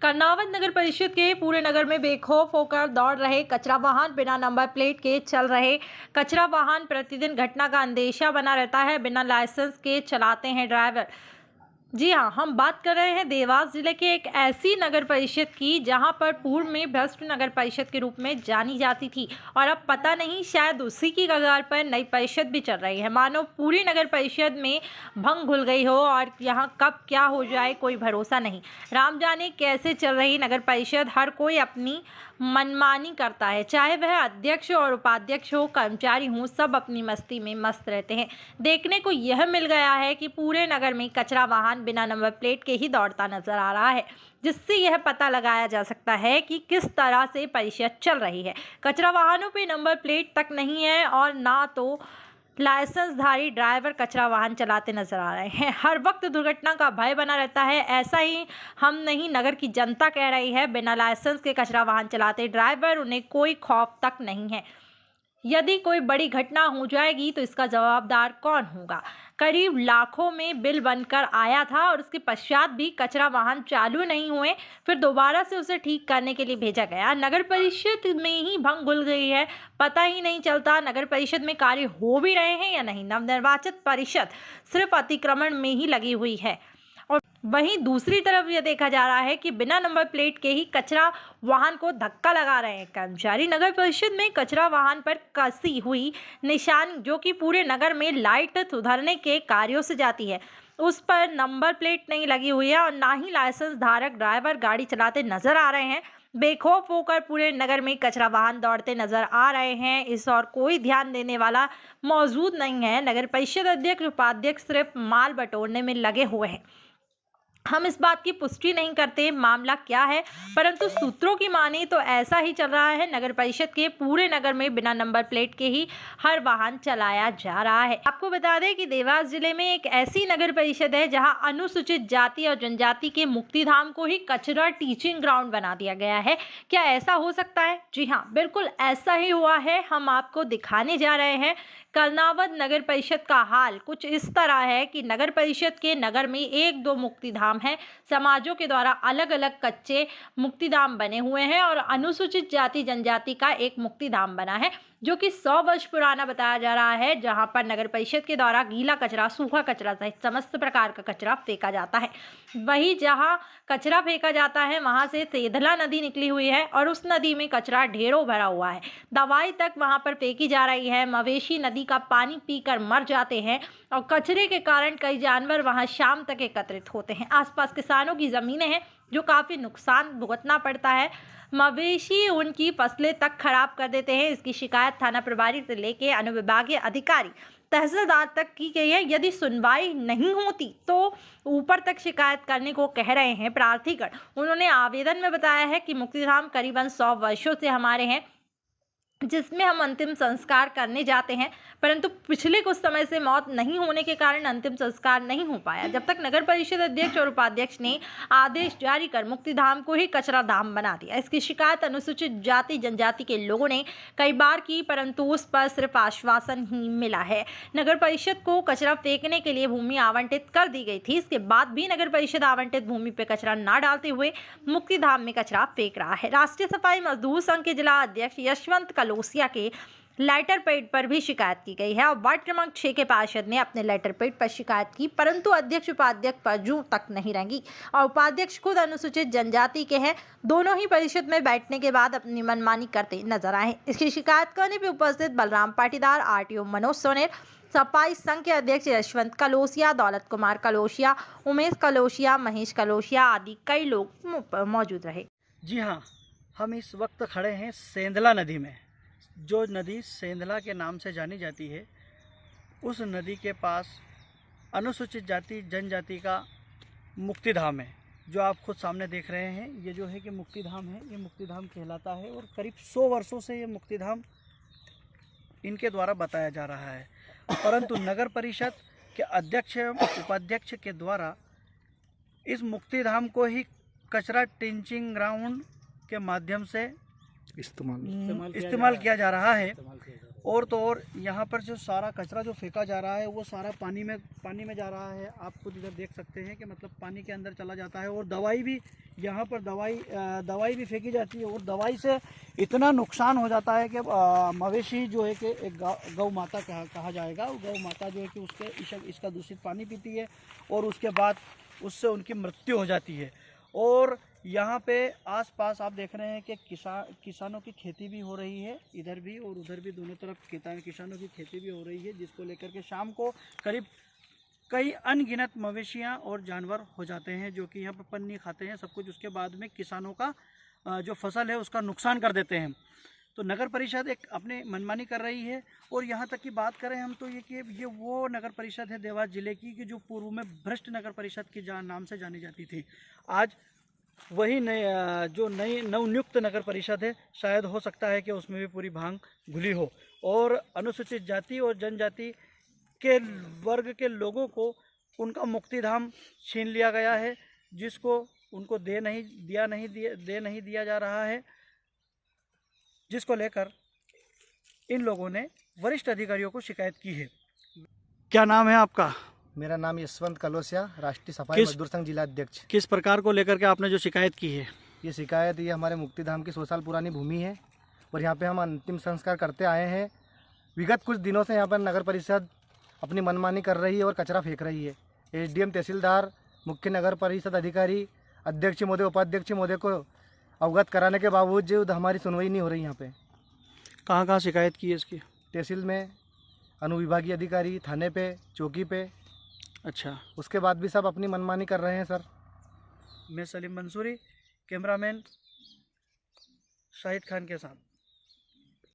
कर्नावत नगर परिषद के पूरे नगर में बेखौफ होकर दौड़ रहे कचरा वाहन, बिना नंबर प्लेट के चल रहे कचरा वाहन प्रतिदिन घटना का अंदेशा बना रहता है। बिना लाइसेंस के चलाते हैं ड्राइवर। जी हाँ, हम बात कर रहे हैं देवास जिले के एक ऐसी नगर परिषद की जहां पर पूर्व में भ्रष्ट नगर परिषद के रूप में जानी जाती थी और अब पता नहीं शायद उसी की कगार पर नई परिषद भी चल रही है। मानो पूरी नगर परिषद में भंग घुल गई हो और यहां कब क्या हो जाए कोई भरोसा नहीं। राम जाने कैसे चल रही नगर परिषद, हर कोई अपनी मनमानी करता है, चाहे वह अध्यक्ष और उपाध्यक्ष हो, कर्मचारी हो, सब अपनी मस्ती में मस्त रहते हैं। देखने को यह मिल गया है कि पूरे नगर में कचरा वाहन बिना नंबर प्लेट के ही दौड़ता नजर आ रहा है, जिससे यह पता लगाया जा सकता है कि किस तरह से परिषद चल रही है। कचरा वाहनों पे नंबर प्लेट तक नहीं है और ना तो लाइसेंसधारी ड्राइवर कचरा वाहन चलाते नजर आ रहे हैं। हर वक्त दुर्घटना का भय बना रहता है। ऐसा ही हम नहीं, नगर की जनता कह रही है। बिना लाइसेंस के कचरा वाहन चलाते ड्राइवर, उन्हें कोई खौफ तक नहीं है। यदि कोई बड़ी घटना हो जाएगी तो इसका जवाबदार कौन होगा? करीब लाखों में बिल बनकर आया था और उसके पश्चात भी कचरा वाहन चालू नहीं हुए, फिर दोबारा से उसे ठीक करने के लिए भेजा गया। नगर परिषद में ही भंग घुल गई है, पता ही नहीं चलता नगर परिषद में कार्य हो भी रहे हैं या नहीं। नवनिर्वाचित परिषद सिर्फ अतिक्रमण में ही लगी हुई है और वहीं दूसरी तरफ यह देखा जा रहा है कि बिना नंबर प्लेट के ही कचरा वाहन को धक्का लगा रहे हैं कर्मचारी। नगर परिषद में कचरा वाहन पर कसी हुई निशानी, जो कि पूरे नगर में लाइट सुधारने के कार्यों से जाती है, उस पर नंबर प्लेट नहीं लगी हुई है और ना ही लाइसेंस धारक ड्राइवर गाड़ी चलाते नजर आ रहे हैं। बेखौफ होकर पूरे नगर में कचरा वाहन दौड़ते नजर आ रहे हैं। इस और कोई ध्यान देने वाला मौजूद नहीं है। नगर परिषद अध्यक्ष उपाध्यक्ष सिर्फ माल बटोरने में लगे हुए हैं। हम इस बात की पुष्टि नहीं करते मामला क्या है, परंतु सूत्रों की माने तो ऐसा ही चल रहा है। नगर परिषद के पूरे नगर में बिना नंबर प्लेट के ही हर वाहन चलाया जा रहा है। आपको बता दें कि देवास जिले में एक ऐसी नगर परिषद है जहां अनुसूचित जाति और जनजाति के मुक्तिधाम को ही कचरा टीचिंग ग्राउंड बना दिया गया है। क्या ऐसा हो सकता है? जी हाँ, बिल्कुल ऐसा ही हुआ है। हम आपको दिखाने जा रहे हैं। कर्नावत नगर परिषद का हाल कुछ इस तरह है कि नगर परिषद के नगर में एक दो मुक्तिधाम हैं। समाजों के द्वारा अलग अलग कच्चे मुक्तिधाम बने हुए हैं और अनुसूचित जाति जनजाति का एक मुक्तिधाम बना है, जो कि 100 वर्ष पुराना बताया जा रहा है, जहां पर नगर परिषद के द्वारा गीला कचरा, सूखा कचरा सहित समस्त प्रकार का कचरा फेंका जाता है। वही जहां कचरा फेंका जाता है वहां से सेंधला नदी निकली हुई है और उस नदी में कचरा ढेरों भरा हुआ है। दवाई तक वहां पर फेंकी जा रही है। मवेशी नदी का पानी पीकर मर जाते हैं और कचरे के कारण कई जानवर वहां शाम तक एकत्रित होते हैं। आसपास किसानों की जमीनें हैं जो काफी नुकसान भुगतना पड़ता है। मवेशी उनकी फसलें तक खराब कर देते हैं। इसकी शिकायत थाना प्रभारी से लेके अनुविभागीय अधिकारी, तहसीलदार तक की गई है। यदि सुनवाई नहीं होती तो ऊपर तक शिकायत करने को कह रहे हैं प्रार्थीगण। उन्होंने आवेदन में बताया है कि मुक्तिधाम करीबन 100 वर्षों से हमारे हैं, जिसमें हम अंतिम संस्कार करने जाते हैं, परंतु पिछले कुछ समय से मौत नहीं होने के कारण अंतिम संस्कार नहीं हो पाया। जब तक नगर परिषद अध्यक्ष और उपाध्यक्ष ने आदेश जारी कर मुक्तिधाम को ही कचरा धाम बना दिया। इसकी शिकायत अनुसूचित जाति जनजाति के लोगों ने कई बार की, परंतु उस पर सिर्फ आश्वासन ही मिला है। नगर परिषद को कचरा फेंकने के लिए भूमि आवंटित कर दी गई थी। इसके बाद भी नगर परिषद आवंटित भूमि पर कचरा न डालते हुए मुक्तिधाम में कचरा फेंक रहा है। राष्ट्रीय सफाई मजदूर संघ के जिला अध्यक्ष यशवंत कलोसिया के लेटर पैड पर भी शिकायत की गई है और वार्ड क्रमांक 6 के पार्षद ने अपने लेटर पैड पर शिकायत की, परंतु अध्यक्ष उपाध्यक्ष पर जू तक नहीं रेंगी और उपाध्यक्ष खुद अनुसूचित जनजाति के हैं। दोनों ही परिषद में बैठने के बाद अपनी मनमानी करते नजर आए। इसकी शिकायत करने पर उपस्थित बलराम पाटीदार, आरटीओ मनोज सोनेर, सफाई संघ के अध्यक्ष यशवंत कलोसिया, दौलत कुमार कलोसिया, उमेश कलोसिया, महेश कलोसिया आदि कई लोग मौजूद रहे। जी हाँ, हम इस वक्त खड़े हैं सेंधला नदी में। जो नदी सेंधला के नाम से जानी जाती है, उस नदी के पास अनुसूचित जाति जनजाति का मुक्तिधाम है, जो आप खुद सामने देख रहे हैं। ये जो है कि मुक्तिधाम है, ये मुक्तिधाम कहलाता है और करीब 100 वर्षों से ये मुक्तिधाम इनके द्वारा बताया जा रहा है, परंतु नगर परिषद के अध्यक्ष एवं उपाध्यक्ष के द्वारा इस मुक्तिधाम को ही कचरा टिंचिंग ग्राउंड के माध्यम से इस्तेमाल किया जा रहा है और तो और यहाँ पर जो सारा कचरा जो फेंका जा रहा है वो सारा पानी में जा रहा है। आप खुद इधर देख सकते हैं कि मतलब पानी के अंदर चला जाता है। और दवाई भी यहाँ पर दवाई भी फेंकी जाती है और दवाई से इतना नुकसान हो जाता है कि मवेशी जो है कि एक गौ माता कहा जाएगा, गौ माता जो है कि इसका दूषित पानी पीती है और उसके बाद उससे उनकी मृत्यु हो जाती है। और यहाँ पे आसपास आप देख रहे हैं कि किसानों की खेती भी हो रही है, इधर भी और उधर भी, दोनों तरफ किसानों की खेती भी हो रही है, जिसको लेकर के शाम को करीब कई अनगिनत मवेशियाँ और जानवर हो जाते हैं जो कि यहाँ पर पन्नी खाते हैं सब कुछ। उसके बाद में किसानों का जो फसल है उसका नुकसान कर देते हैं। तो नगर परिषद एक अपने मनमानी कर रही है। और यहाँ तक की बात करें हम तो ये वो नगर परिषद है देवास जिले की कि जो पूर्व में भ्रष्ट नगर परिषद के नाम से जानी जाती थी। आज वही नई नवनियुक्त नगर परिषद है, शायद हो सकता है कि उसमें भी पूरी भांग घुली हो और अनुसूचित जाति और जनजाति के वर्ग के लोगों को उनका मुक्तिधाम छीन लिया गया है, जिसको उनको दे नहीं दिया जा रहा है, जिसको लेकर इन लोगों ने वरिष्ठ अधिकारियों को शिकायत की है। क्या नाम है आपका? मेरा नाम यशवंत कलोसिया, राष्ट्रीय सफाई मजदूर संघ जिला अध्यक्ष। किस प्रकार को लेकर के आपने जो शिकायत की है? ये हमारे मुक्तिधाम की 100 साल पुरानी भूमि है और यहाँ पे हम अंतिम संस्कार करते आए हैं। विगत कुछ दिनों से यहाँ पर नगर परिषद अपनी मनमानी कर रही है और कचरा फेंक रही है। एसडीएम, तहसीलदार, मुख्य नगर परिषद अधिकारी, अध्यक्ष महोदय, उपाध्यक्ष महोदय को अवगत कराने के बावजूद हमारी सुनवाई नहीं हो रही। यहाँ पे कहाँ शिकायत की है इसकी? तहसील में, अनुविभागीय अधिकारी, थाने पे, चौकी पे। अच्छा, उसके बाद भी सब अपनी मनमानी कर रहे हैं सर। मैं सलीम मंसूरी, कैमरामैन शाहिद खान के साथ।